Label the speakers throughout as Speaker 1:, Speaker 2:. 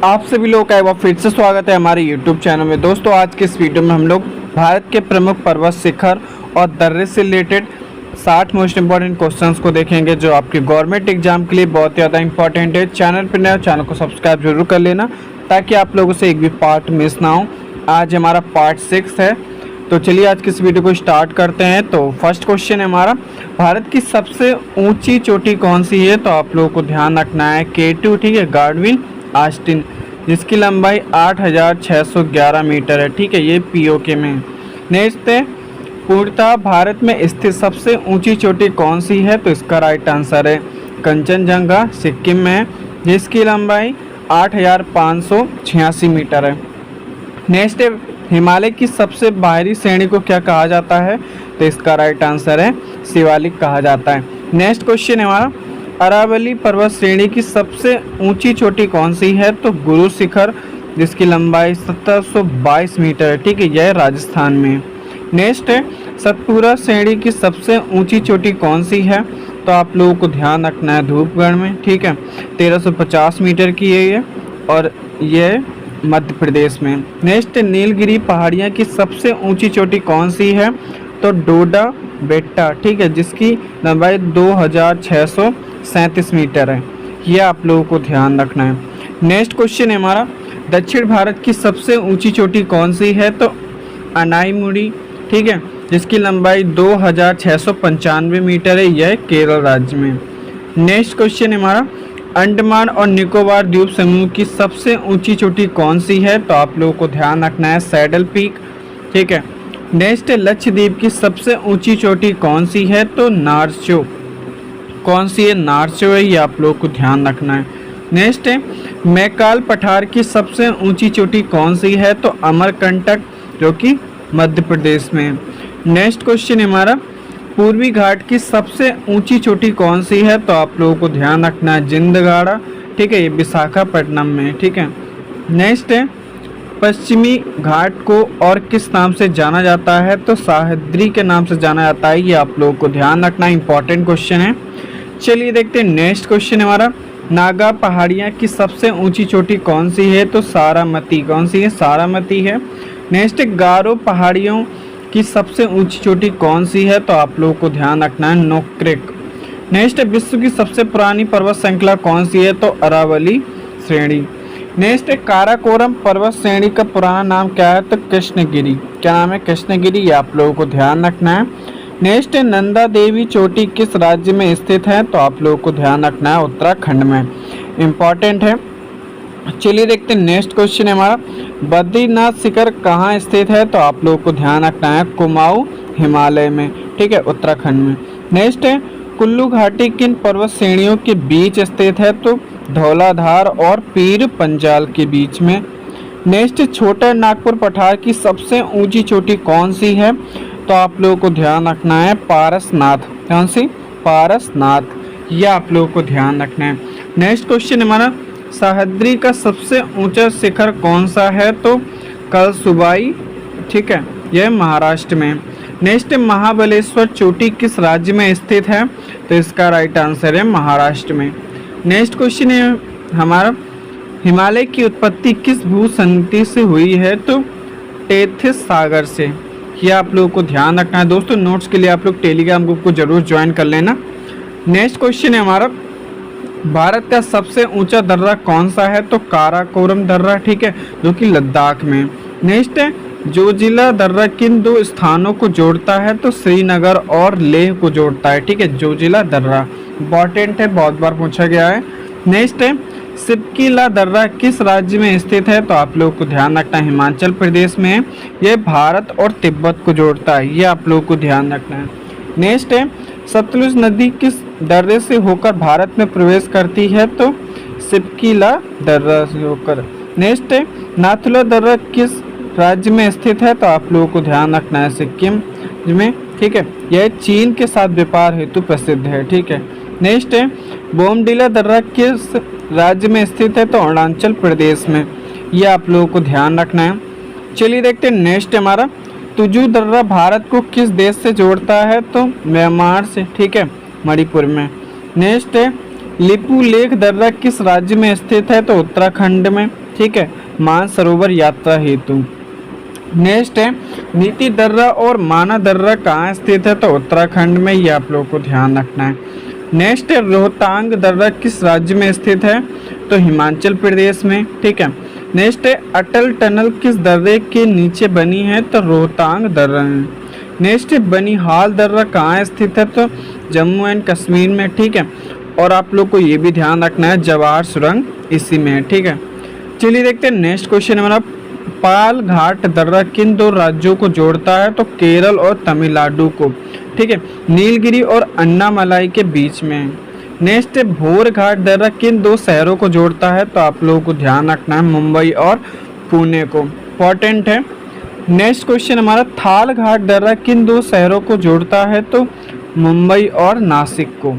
Speaker 1: आप सभी लोग का एक बार फिर से स्वागत है हमारे YouTube चैनल में। दोस्तों आज के इस वीडियो में हम लोग भारत के प्रमुख पर्वत शिखर और दर्रे से रिलेटेड 60 मोस्ट इंपॉर्टेंट क्वेश्चंस को देखेंगे जो आपके गवर्नमेंट एग्जाम के लिए बहुत ज़्यादा इंपॉर्टेंट है। चैनल पर नया, चैनल को सब्सक्राइब जरूर कर लेना ताकि आप लोगों से एक भी पार्ट मिस ना हो। आज हमारा पार्ट 6 है, तो चलिए आज की इस वीडियो को स्टार्ट करते हैं। तो फर्स्ट क्वेश्चन है हमारा, भारत की सबसे ऊंची चोटी कौन सी है? तो आप लोगों को ध्यान रखना है K2, ठीक है, गार्डविन ऑस्टिन, जिसकी लंबाई 8611 मीटर है, ठीक है, ये POK में। नेक्स्ट है, पूर्णतः भारत में स्थित सबसे ऊंची चोटी कौन सी है? तो इसका राइट आंसर है कंचनजंगा, सिक्किम में, जिसकी लंबाई 8586 मीटर है। नेक्स्ट है, हिमालय की सबसे बाहरी श्रेणी को क्या कहा जाता है? तो इसका राइट आंसर है शिवालिक कहा जाता है। नेक्स्ट क्वेश्चन है हमारा, अरावली पर्वत श्रेणी की सबसे ऊंची चोटी कौन सी है? तो गुरु शिखर, जिसकी लंबाई 1722 मीटर है, ठीक है, यह राजस्थान में। नेक्स्ट है, सतपुरा श्रेणी की सबसे ऊंची चोटी कौन सी है? तो आप लोगों को ध्यान रखना है धूपगढ़ में, ठीक है, 1350 मीटर की है ये, और यह मध्य प्रदेश में। नेक्स्ट, नीलगिरी पहाड़ियाँ की सबसे ऊंची चोटी कौन सी है? तो डोडा बेट्टा, ठीक है, जिसकी लंबाई 2637 मीटर है, ये आप लोगों को ध्यान रखना है। नेक्स्ट क्वेश्चन है हमारा, दक्षिण भारत की सबसे ऊंची चोटी कौन सी है? तो अनाईमुड़ी, ठीक है, जिसकी लंबाई 2695 मीटर है, यह केरल राज्य में। नेक्स्ट क्वेश्चन है हमारा, अंडमान और निकोबार द्वीप समूह की सबसे ऊंची चोटी कौन सी है? तो आप लोगों को ध्यान रखना है सैडल पीक, ठीक है। नेक्स्ट है, लक्षद्वीप की सबसे ऊंची चोटी कौन सी है? तो नारचो, कौन सी है? नारचो है, ये आप लोगों को ध्यान रखना है। नेक्स्ट है, मैकाल पठार की सबसे ऊंची चोटी कौन सी है? तो अमरकंटक, जो कि मध्य प्रदेश में है। नेक्स्ट क्वेश्चन है हमारा, पूर्वी घाट की सबसे ऊंची चोटी कौन सी है? तो आप लोगों को ध्यान रखना है जिंदगाड़ा, ठीक है, ये विशाखापट्टनम में, ठीक है। नेक्स्ट है, पश्चिमी घाट को और किस नाम से जाना जाता है? तो सह्याद्री के नाम से जाना जाता है, ये आप लोगों को ध्यान रखना, इंपॉर्टेंट क्वेश्चन है। चलिए देखते हैं नेक्स्ट क्वेश्चन है हमारा, नागा पहाड़ियाँ की सबसे ऊंची चोटी कौन सी है? तो सारामती, कौन सी है? सारामती है। नेक्स्ट, गारो पहाड़ियों की सबसे ऊंची चोटी कौन सी है? तो आप लोगों को ध्यान रखना है नोक्रेक। नेक्स्ट, विश्व की सबसे पुरानी पर्वत श्रृंखला कौन सी है? तो अरावली श्रेणी। नेक्स्ट, काराकोरम पर्वत श्रेणी का पुराना नाम क्या है? तो कृष्णगिरी, क्या नाम है? कृष्णगिरी, ये आप लोगों को ध्यान रखना है। नेक्स्ट, नंदा देवी चोटी किस राज्य में स्थित है? तो आप लोगों को ध्यान रखना है उत्तराखंड में, इंपॉर्टेंट है। चलिए देखते हैं नेक्स्ट क्वेश्चन है हमारा, बद्रीनाथ शिखर कहाँ स्थित है? तो आप लोगों को ध्यान रखना है कुमाऊं, हिमालय में, ठीक है, उत्तराखंड में। नेक्स्ट है, कुल्लू घाटी किन पर्वत श्रेणियों के बीच स्थित है? तो धौलाधार और पीर पंजाल के बीच में। नेक्स्ट, छोटा नागपुर पठार की सबसे ऊंची चोटी कौन सी है? तो आप लोगों को ध्यान रखना है पारसनाथ, कौन सी? पारसनाथ, यह आप लोगों को ध्यान रखना है। नेक्स्ट क्वेश्चन हमारा, सह्याद्री का सबसे ऊंचा शिखर कौन सा है? तो कलसुबाई, ठीक है, यह महाराष्ट्र में। नेक्स्ट, महाबलेश्वर चोटी किस राज्य में स्थित है? तो इसका राइट आंसर है महाराष्ट्र में। नेक्स्ट क्वेश्चन है हमारा, हिमालय की उत्पत्ति किस भूसंधि से हुई है? तो टेथिस सागर से, यह आप लोगों को ध्यान रखना है। दोस्तों नोट्स के लिए आप लोग टेलीग्राम ग्रुप को जरूर ज्वाइन कर लेना। नेक्स्ट क्वेश्चन है हमारा, भारत का सबसे ऊंचा दर्रा कौन सा है? तो काराकोरम दर्रा, ठीक है, जो कि लद्दाख में। नेक्स्ट है, जोजिला दर्रा किन दो स्थानों को जोड़ता है? तो श्रीनगर और लेह को जोड़ता है, ठीक है, जोजिला दर्रा, इंपॉर्टेंट है, बहुत बार पूछा गया है। नेक्स्ट है, सिपकीला दर्रा किस राज्य में स्थित है? तो आप लोगों को ध्यान रखना है हिमाचल प्रदेश में, यह भारत और तिब्बत को जोड़ता है, ये आप लोगों को ध्यान रखना है। नेक्स्ट है, सतलुज नदी किस दर्रे से होकर भारत में प्रवेश करती है? तो सिपकीला दर्रा से होकर। नेक्स्ट है, नाथुला दर्रा किस राज्य में स्थित है? तो आप लोगों को ध्यान रखना है सिक्किम में, ठीक है, यह चीन के साथ व्यापार हेतु प्रसिद्ध है, ठीक है। नेक्स्ट है, बोमडिला दर्रा किस राज्य में स्थित है? तो अरुणाचल प्रदेश में, यह आप लोगों को ध्यान रखना है। चलिए देखते हैं नेक्स्ट हमारा, तुजू दर्रा भारत को किस देश से जोड़ता है? तो म्यांमार से, ठीक है, मणिपुर में। नेक्स्ट है, लिपू लेख दर्रा किस राज्य में स्थित है? तो उत्तराखंड में, ठीक है, मानसरोवर यात्रा हेतु। नेक्स्ट है नीति दर्रा और माना दर्रा कहाँ स्थित है, तो उत्तराखंड में, ये आप लोगों को ध्यान रखना है। नेक्स्ट है रोहतांग दर्रा किस राज्य में स्थित है, तो हिमाचल प्रदेश में, ठीक है। नेक्स्ट है अटल टनल किस दर्रे के नीचे बनी है, तो रोहतांग दर्रा है। नेक्स्ट है बनिहाल दर्रा कहाँ स्थित है, तो जम्मू एंड कश्मीर में, ठीक है। और आप लोग को ये भी ध्यान रखना है जवाहर सुरंग इसी में है, ठीक है। चलिए देखते हैं नेक्स्ट क्वेश्चन हमारा, पाल घाट दर्रा किन दो राज्यों को जोड़ता है, तो केरल और तमिलनाडु को, ठीक है, नीलगिरी और अन्नामलाई के बीच में है। नेक्स्ट भोर घाट दर्रा किन दो शहरों को जोड़ता है, तो आप लोगों को ध्यान रखना है मुंबई और पुणे को, इंपॉर्टेंट है। नेक्स्ट क्वेश्चन हमारा, थाल घाट दर्रा किन दो शहरों को जोड़ता है, तो मुंबई और नासिक को।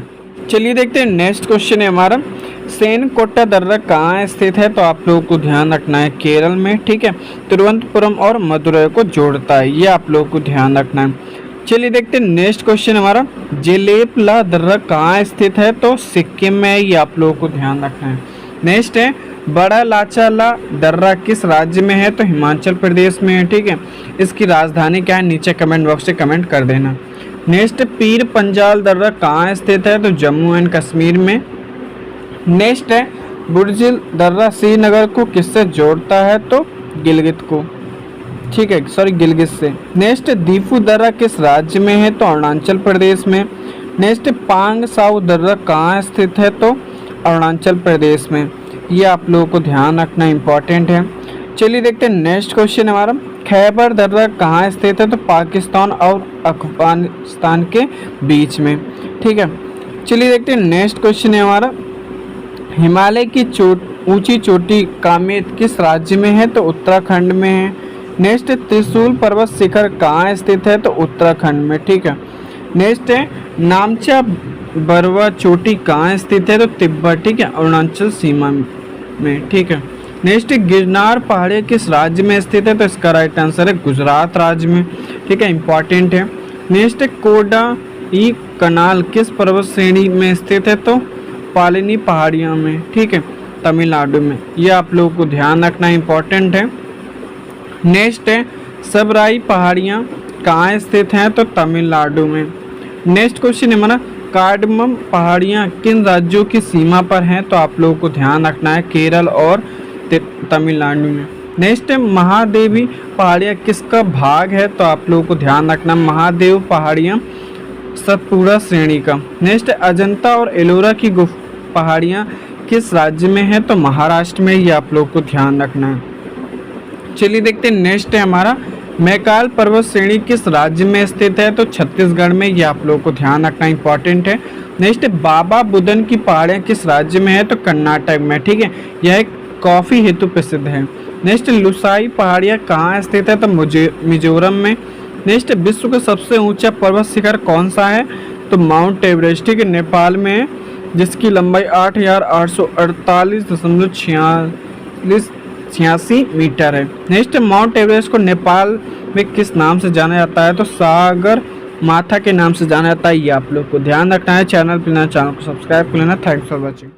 Speaker 1: चलिए देखते हैं नेक्स्ट क्वेश्चन है हमारा, सेनकोट्टा दर्रा कहाँ स्थित है, तो आप लोगों को ध्यान रखना है केरल में, ठीक है, तिरुवनंतपुरम और मदुरै को जोड़ता है, ये आप लोगों को ध्यान रखना है। चलिए देखते हैं नेक्स्ट क्वेश्चन हमारा, जेलेपला दर्रा कहाँ स्थित है, तो सिक्किम में, ये आप लोगों को ध्यान रखना है। नेक्स्ट है बड़ा लाचाला दर्रा किस राज्य में है, तो हिमाचल प्रदेश में है, ठीक है। इसकी राजधानी क्या है, नीचे कमेंट बॉक्स से कमेंट कर देना। नेक्स्ट पीर पंजाल दर्रा कहाँ स्थित है, तो जम्मू एंड कश्मीर में। नेक्स्ट है बुर्जिल दर्रा श्रीनगर को किससे जोड़ता है, तो गिलगित को, ठीक है, सॉरी गिलगित से। नेक्स्ट दीफू दर्रा किस राज्य में है, तो अरुणाचल प्रदेश में। नेक्स्ट पांग साउ दर्रा कहाँ स्थित है, तो अरुणाचल प्रदेश में, ये आप लोगों को ध्यान रखना इंपॉर्टेंट है। चलिए देखते हैं नेक्स्ट क्वेश्चन हमारा, खैबर दर्रा कहाँ स्थित है, तो पाकिस्तान और अफगानिस्तान के बीच में, ठीक है। चलिए देखते हैं नेक्स्ट क्वेश्चन है हमारा, हिमालय की ऊंची चोटी कामेत किस राज्य में है, तो उत्तराखंड में है। नेक्स्ट त्रिशूल पर्वत शिखर कहाँ स्थित है, तो उत्तराखंड में, ठीक है। नेक्स्ट है नामचा बरवा चोटी कहाँ स्थित है, तो तिब्बत, ठीक है, अरुणाचल सीमा में, ठीक है। नेक्स्ट गिरनार पहाड़ी किस राज्य में स्थित है, तो इसका राइट आंसर है गुजरात राज्य में, ठीक है, इंपॉर्टेंट है। नेक्स्ट कोडा ई कनाल किस पर्वत श्रेणी में स्थित है, तो पालिनी पहाड़ियों में, ठीक है, तमिलनाडु में, ये आप लोगों को ध्यान रखना इंपॉर्टेंट है। नेक्स्ट है सबराई पहाड़ियाँ कहाँ स्थित हैं, तो तमिलनाडु में। नेक्स्ट क्वेश्चन है हमारा, कार्डमम पहाड़ियाँ किन राज्यों की सीमा पर हैं, तो आप लोगों को ध्यान रखना है केरल और तमिलनाडु में। नेक्स्ट है महादेवी पहाड़ियाँ किसका भाग है, तो आप लोगों को ध्यान रखना महादेव पहाड़ियाँ सतपुड़ा श्रेणी का। नेक्स्ट अजंता और एलोरा की पहाड़ियाँ किस राज्य में है, तो महाराष्ट्र में, ये आप लोगों को ध्यान रखना है। चलिए देखते हैं नेक्स्ट है हमारा, मैकाल पर्वत श्रेणी किस राज्य में स्थित है, तो छत्तीसगढ़ में, ये आप लोगों को ध्यान रखना इंपॉर्टेंट है। नेक्स्ट बाबा बुदन की पहाड़ियाँ किस राज्य में है, तो कर्नाटक में, ठीक है, यह एक कॉफ़ी हेतु प्रसिद्ध है। नेक्स्ट लुसाई पहाड़ियाँ कहाँ स्थित है, तो मिजोरम में। नेक्स्ट विश्व का सबसे ऊंचा पर्वत शिखर कौन सा है, तो माउंट एवरेस्ट, ठीक है, नेपाल में है, जिसकी लंबाई 8,848.86 मीटर है। नेक्स्ट माउंट एवरेस्ट को नेपाल में किस नाम से जाना जाता है, तो सागर माथा के नाम से जाना जाता है, ये आप लोग को ध्यान रखना है। चैनल को सब्सक्राइब कर लेना। Thanks for watching.